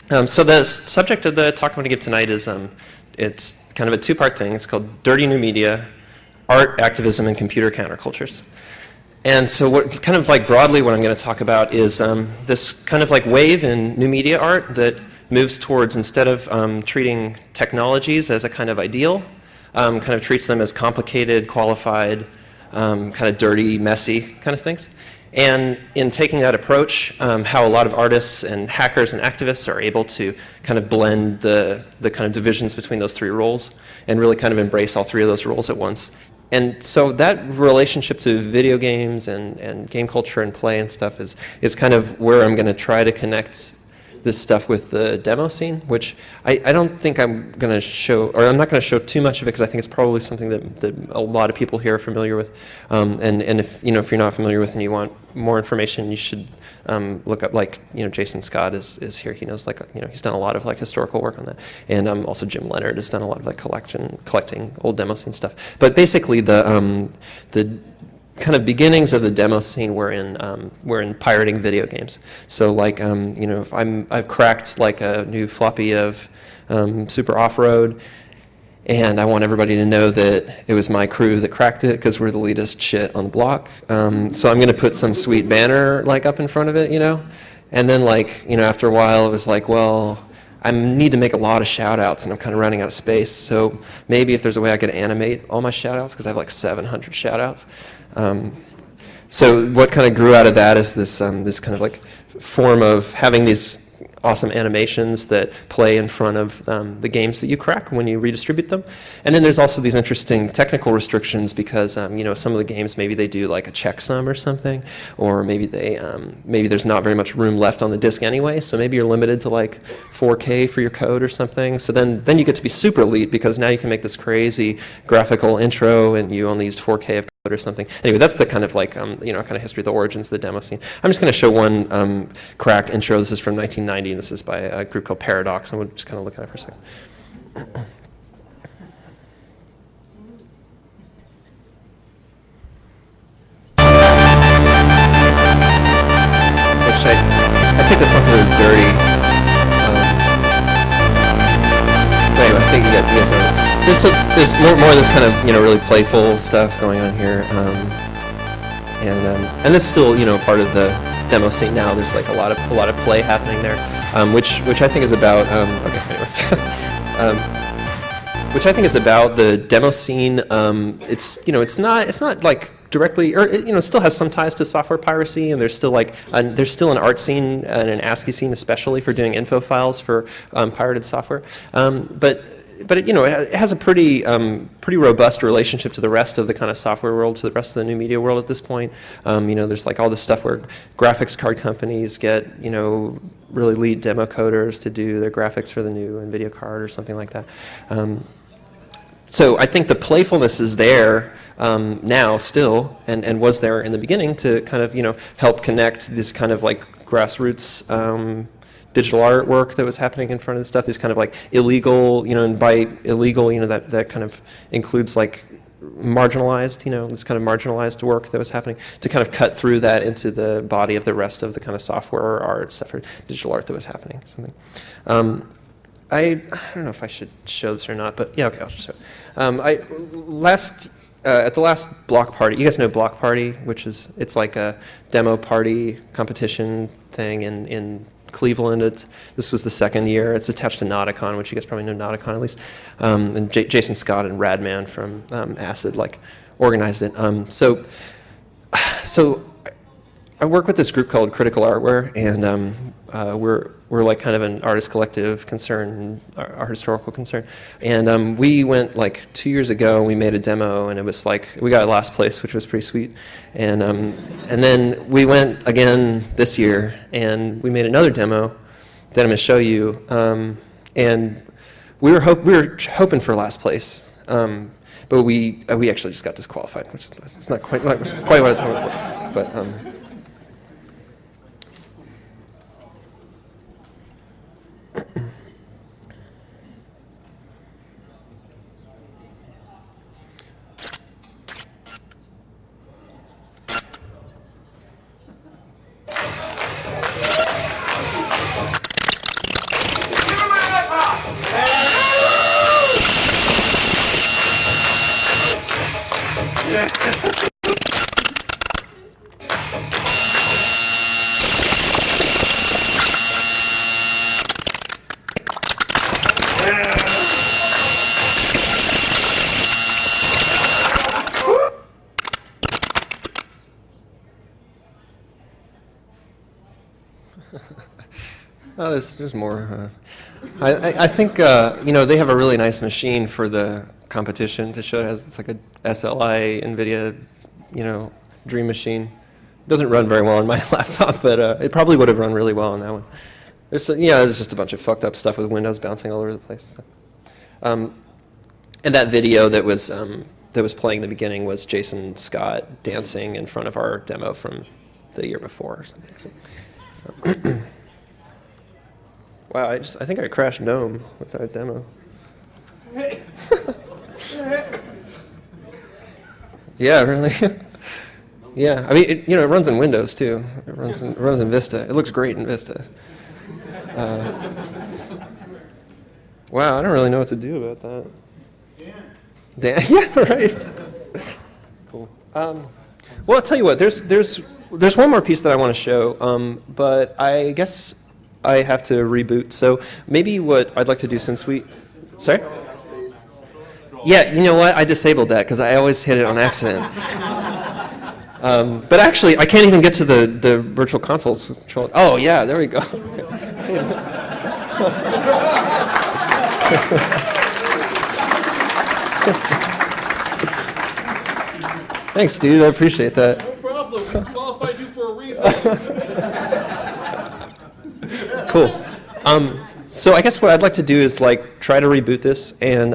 So the subject of the talk I'm going to give tonight is it's kind of a two-part thing. It's called Dirty New Media, Art, Activism, and Computer Countercultures. And so what kind of like broadly what I'm going to talk about is this kind of like wave in new media art that moves towards, instead of treating technologies as a kind of ideal, kind of treats them as complicated, qualified, kind of dirty, messy kind of things. And in taking that approach, how a lot of artists and hackers and activists are able to kind of blend the kind of divisions between those three roles and really kind of embrace all three of those roles at once. And so that relationship to video games and game culture and play and stuff is kind of where I'm going to try to connect this stuff with the demo scene, which I don't think I'm going to show, or I'm not going to show too much of it because I think it's probably something that a lot of people here are familiar with. And if if you're not familiar with and you want more information, you should look up, like, Jason Scott is here. He knows, like, he's done a lot of like historical work on that, and also Jim Leonard has done a lot of like collecting old demo scene stuff. But basically the kind of beginnings of the demo scene were in pirating video games. So like if I've cracked like a new floppy of Super Off-Road, and I want everybody to know that it was my crew that cracked it because we're the latest shit on the block. So I'm going to put some sweet banner like up in front of it, and then like after a while it was like, well, I need to make a lot of shout-outs, and I'm kind of running out of space. So maybe if there's a way I could animate all my shout-outs, because I have like 700 shout-outs. So what kind of grew out of that is this kind of like form of having these awesome animations that play in front of the games that you crack when you redistribute them. And then there's also these interesting technical restrictions because some of the games, maybe they do like a checksum or something, or maybe there's not very much room left on the disk anyway, so maybe you're limited to like 4K for your code or something. So then you get to be super elite because now you can make this crazy graphical intro and you only used 4K of code or something. Anyway, that's the kind of like kind of history of the origins of the demo scene. I'm just going to show one cracked intro. This is from 1990, and this is by a group called Paradox, and we'll just kind of look at it for a second. Which I picked this one because it was dirty. Anyway, I think you guys know. There's more of this kind of really playful stuff going on here, and it's still part of the demo scene now. There's like a lot of play happening there, which I think is about which I think is about the demo scene. It's not like directly, or it still has some ties to software piracy, and there's still an art scene and an ASCII scene, especially for doing info files for pirated software. But it has a pretty robust relationship to the rest of the kind of software world, to the rest of the new media world at this point. There's like all this stuff where graphics card companies get really lead demo coders to do their graphics for the new NVIDIA card or something like that. So I think the playfulness is there now still, and was there in the beginning to kind of help connect this kind of like grassroots digital artwork that was happening in front of the stuff, these kind of like illegal, and by illegal, that kind of includes like marginalized, this kind of marginalized work that was happening, to kind of cut through that into the body of the rest of the kind of software or art stuff or digital art that was happening or something. I don't know if I should show this or not, but yeah, okay, I'll show it. At the last Blockparty, you guys know Blockparty, which it's like a demo party competition thing in Cleveland. This was the second year. It's attached to Nauticon, which you guys probably know Nauticon at least. And Jason Scott and Radman from Acid organized it. So I work with this group called Criticalartware, and we're like kind of an artist collective concern, our historical concern. And we went like 2 years ago, we made a demo, and it was like, we got last place, which was pretty sweet. And then we went again this year, and we made another demo that I'm going to show you. And we were hoping for last place, but we actually just got disqualified, which is not quite what I was hoping for. But Oh, there's more. I think they have a really nice machine for the competition to show it has. It's like a SLI NVIDIA, Dream machine. It doesn't run very well on my laptop, but it probably would have run really well on that one. There's just a bunch of fucked up stuff with Windows bouncing all over the place. And that video that was playing in the beginning was Jason Scott dancing in front of our demo from the year before or something. So. Wow, I think I crashed GNOME with that demo. Yeah, really. Yeah, I mean, it runs in Windows too. It runs in Vista. It looks great in Vista. Wow, I don't really know what to do about that. Dan, yeah, right. Cool. Well, I'll tell you what. There's one more piece that I want to show, but I guess I have to reboot. So maybe what I'd like to do since we, sorry. Yeah, you know what? I disabled that because I always hit it on accident. But actually, I can't even get to the virtual consoles control. Oh yeah, there we go. Thanks, dude. I appreciate that. No problem. We disqualified you for a reason. Cool. So I guess what I'd like to do is try to reboot this, and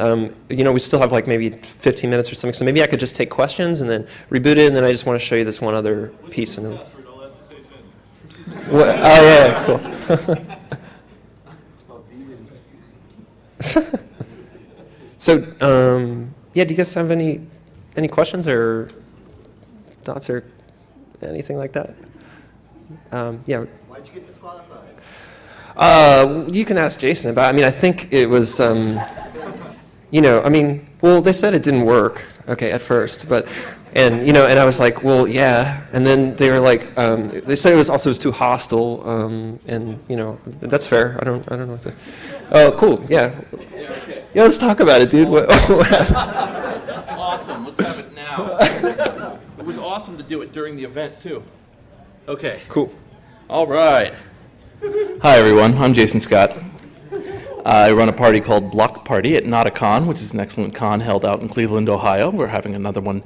we still have maybe 15 minutes or something. So maybe I could just take questions and then reboot it, and then I just want to show you this one other piece. And then. What? Oh yeah, cool. So yeah, do you guys have any questions or thoughts or anything like that? Yeah. Why'd you get disqualified? You can ask Jason about it. I mean, I think it was, well, they said it didn't work, at first, and I was like, well, yeah, and then they were like, they said it was too hostile, and, that's fair. I don't know what to, oh, cool, yeah. Yeah, let's talk about it, dude. What happened? Awesome, let's have it now. It was awesome to do it during the event, too. Okay. Cool. All right. Hi, everyone. I'm Jason Scott. I run a party called Blockparty at Nauticon, which is an excellent con held out in Cleveland, Ohio. We're having another one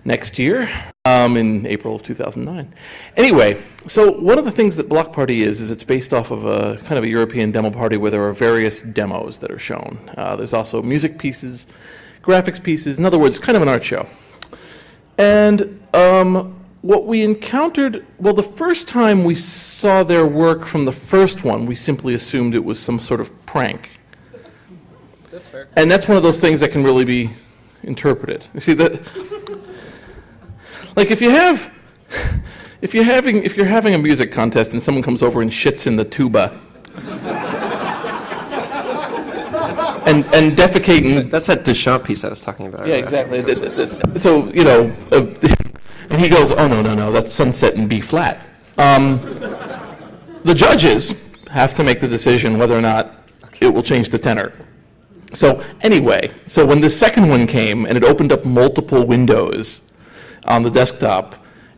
next year in April of 2009. Anyway, so one of the things that Blockparty is it's based off of a kind of a European demo party where there are various demos that are shown. There's also music pieces, graphics pieces, in other words, kind of an art show. And what we encountered, well, the first time we saw their work from the first one, we simply assumed it was some sort of prank. That's fair. And that's one of those things that can really be interpreted. You see that, like if you're having a music contest and someone comes over and shits in the tuba, and defecating. That's that Deschamps piece I was talking about. Yeah, exactly. So and he goes, oh, no, that's Sunset in B flat. The judges have to make the decision whether or not it will change the tenor. So anyway, so when the second one came and it opened up multiple windows on the desktop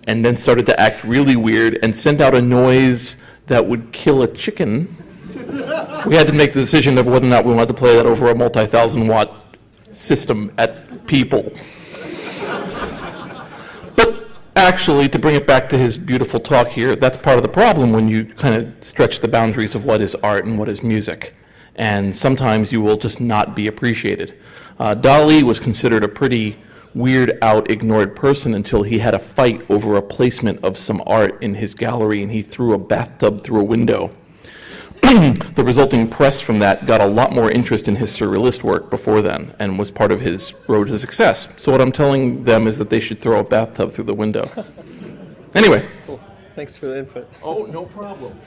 and then started to act really weird and sent out a noise that would kill a chicken, we had to make the decision of whether or not we wanted to play that over a multi-thousand watt system at people. Actually, to bring it back to his beautiful talk here, that's part of the problem when you kind of stretch the boundaries of what is art and what is music. And sometimes you will just not be appreciated. Dali was considered a pretty weird out, ignored person until he had a fight over a placement of some art in his gallery and he threw a bathtub through a window. The resulting press from that got a lot more interest in his surrealist work before then and was part of his road to success. So what I'm telling them is that they should throw a bathtub through the window. Anyway. Cool. Thanks for the input. Oh, no problem.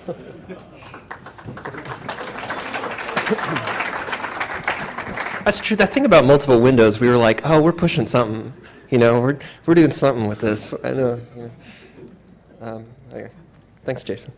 That's true. That thing about multiple windows, we were like, oh, we're pushing something. We're doing something with this. I know. Okay. Thanks, Jason.